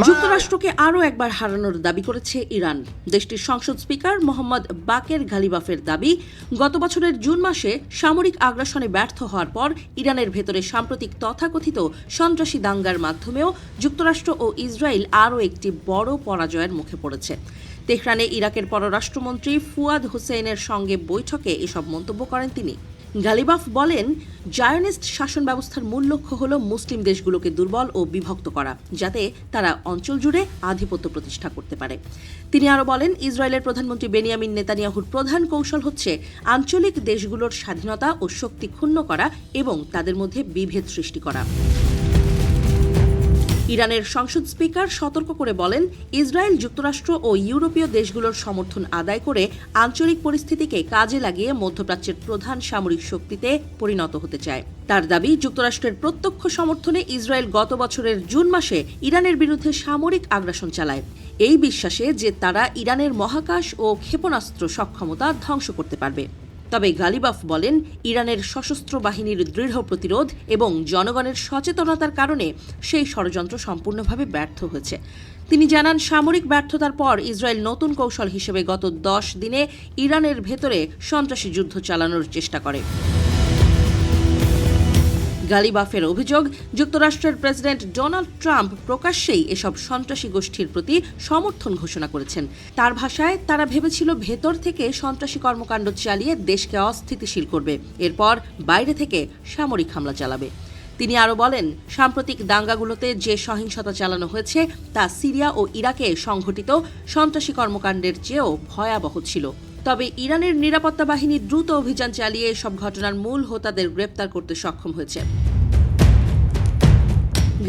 যুক্তরাষ্ট্রকে আরও একবার হারানোর দাবি করেছে ইরান। দেশটির সংসদ স্পিকার মোহাম্মদ বাকের গালিবাফের দাবি, গত বছরের জুন মাসে সামরিক আগ্রাসনে ব্যর্থ হওয়ার পর ইরানের ভেতরে সাম্প্রতিক তথাকথিত সন্ত্রাসী দাঙ্গার মাধ্যমেও যুক্তরাষ্ট্র ও ইসরায়েল আরও একটি বড় পরাজয়ের মুখে পড়েছে। তেহরানে ইরাকের পররাষ্ট্রমন্ত্রী ফুয়াদ হুসেইনের সঙ্গে বৈঠকে এসব মন্তব্য করেন তিনি। গালিবাফ বলেন, জায়নিস্ট শাসন ব্যবস্থার মূল লক্ষ্য হল মুসলিম দেশগুলোকে দুর্বল ও বিভক্ত করা, যাতে তারা অঞ্চল জুড়ে আধিপত্য প্রতিষ্ঠা করতে পারে। তিনি আরও বলেন, ইসরায়েলের প্রধানমন্ত্রী বেনিয়ামিন নেতানিয়াহুর প্রধান কৌশল হচ্ছে আঞ্চলিক দেশগুলোর স্বাধীনতা ও শক্তি ক্ষুণ্ণ করা এবং তাদের মধ্যে বিভেদ সৃষ্টি করা। ইরানের সংসদ স্পিকার সতর্ক করে বলেন, ইসরায়েল যুক্তরাষ্ট্র ও ইউরোপীয় দেশগুলোর সমর্থন আদায় করে আঞ্চলিক পরিস্থিতিকে কাজে লাগিয়ে মধ্যপ্রাচ্যের প্রধান সামরিক শক্তিতে পরিণত হতে চায়। তার দাবি, যুক্তরাষ্ট্রের প্রত্যক্ষ সমর্থনে ইসরায়েল গত বছরের জুন মাসে ইরানের বিরুদ্ধে সামরিক আগ্রাসন চালায়, এই বিশ্বাসে যে তারা ইরানের মহাকাশ ও ক্ষেপণাস্ত্র সক্ষমতা ধ্বংস করতে পারবে। তবে গালিবাফ বলেন, ইরানের সশস্ত্র বাহিনীর দৃঢ় প্রতিরোধ এবং জনগণের সচেতনতার কারণে সেই ষড়যন্ত্র সম্পূর্ণভাবে ব্যর্থ হয়েছে। তিনি জানান, সামরিক ব্যর্থতার পর ইসরায়েল নতুন কৌশল হিসেবে গত 10 দিনে ইরানের ভেতরে সন্ত্রাসী যুদ্ধ চালানোর চেষ্টা করে। গালিবাফের অভিযোগ, যুক্তরাষ্ট্রের প্রেসিডেন্ট ডোনাল্ড ট্রাম্প প্রকাশ্যেই এসব সন্ত্রাসী গোষ্ঠীর প্রতি সমর্থন ঘোষণা করেছেন। তার ভাষায়, তারা ভেবেছিল ভেতর থেকে সন্ত্রাসী কর্মকাণ্ড চালিয়ে দেশকে অস্থিতিশীল করবে, এরপর বাইরে থেকে সামরিক হামলা চালাবে। তিনি আরও বলেন, সাম্প্রতিক দাঙ্গাগুলোতে যে সহিংসতা চালানো হয়েছে তা সিরিয়া ও ইরাকে সংঘটিত সন্ত্রাসী কর্মকাণ্ডের চেয়েও ভয়াবহ ছিল। তবে ইরানের নিরাপত্তা বাহিনী দ্রুত অভিযান চালিয়ে এসব ঘটনার মূল হোতাদের গ্রেপ্তার করতে সক্ষম হয়েছে।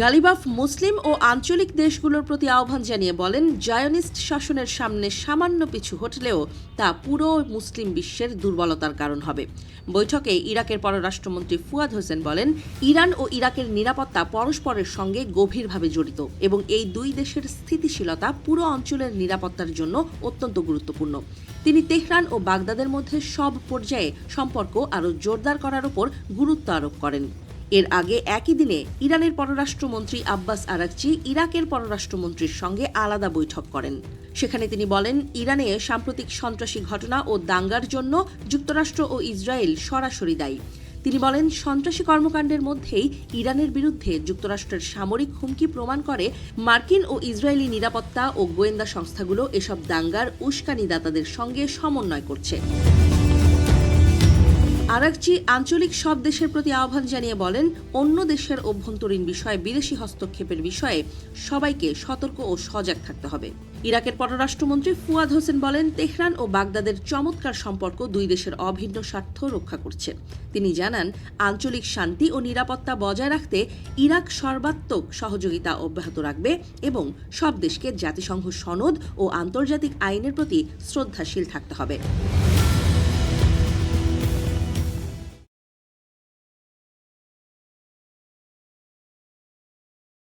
গালিবাফ মুসলিম ও আঞ্চলিক দেশগুলোর প্রতি আহ্বান জানিয়ে বলেন, জায়নিস্ট শাসনের সামনে সামান্য পিছু হটলেও তা পুরো মুসলিম বিশ্বের দুর্বলতার কারণ হবে। বৈঠকে ইরাকের পররাষ্ট্রমন্ত্রী ফুয়াদ হোসেন বলেন, ইরান ও ইরাকের নিরাপত্তা পরস্পরের সঙ্গে গভীরভাবে জড়িত এবং এই দুই দেশের স্থিতিশীলতা পুরো অঞ্চলের নিরাপত্তার জন্য অত্যন্ত গুরুত্বপূর্ণ। তিনি তেহরান ও বাগদাদের মধ্যে সব পর্যায়ে সম্পর্ক আরও জোরদার করার উপর গুরুত্ব আরোপ করেন। এর আগে একই দিনে ইরানের পররাষ্ট্রমন্ত্রী আব্বাস আরাকচি ইরাকের পররাষ্ট্রমন্ত্রীর সঙ্গে আলাদা বৈঠক করেন। সেখানে তিনি বলেন, ইরানে সাম্প্রতিক সন্ত্রাসী ঘটনা ও দাঙ্গার জন্য যুক্তরাষ্ট্র ও ইসরায়েল সরাসরি দায়ী। তিনি বলেন, সন্ত্রাসী কর্মকাণ্ডের মধ্যেই ইরানের বিরুদ্ধে যুক্তরাষ্ট্রের সামরিক হুমকি প্রমাণ করে মার্কিন ও ইসরায়েলি নিরাপত্তা ও গোয়েন্দা সংস্থাগুলো এসব দাঙ্গার উস্কানিদাতাদের সঙ্গে সমন্বয় করছে। আরাকচি আঞ্চলিক সব দেশের প্রতি আহ্বান জানিয়ে বলেন, অন্য দেশের অভ্যন্তরীণ বিষয়ে বিদেশি হস্তক্ষেপের বিষয়ে সবাইকে সতর্ক ও সজাগ থাকতে হবে। ইরাকের পররাষ্ট্রমন্ত্রী ফুয়াদ হোসেন বলেন, তেহরান ও বাগদাদের চমৎকার সম্পর্ক দুই দেশের অভিন্ন স্বার্থ রক্ষা করছে। তিনি জানান, আঞ্চলিক শান্তি ও নিরাপত্তা বজায় রাখতে ইরাক সর্বাত্মক সহযোগিতা অব্যাহত রাখবে এবং সব দেশকে জাতিসংঘ সনদ ও আন্তর্জাতিক আইনের প্রতি শ্রদ্ধাশীল থাকতে হবে।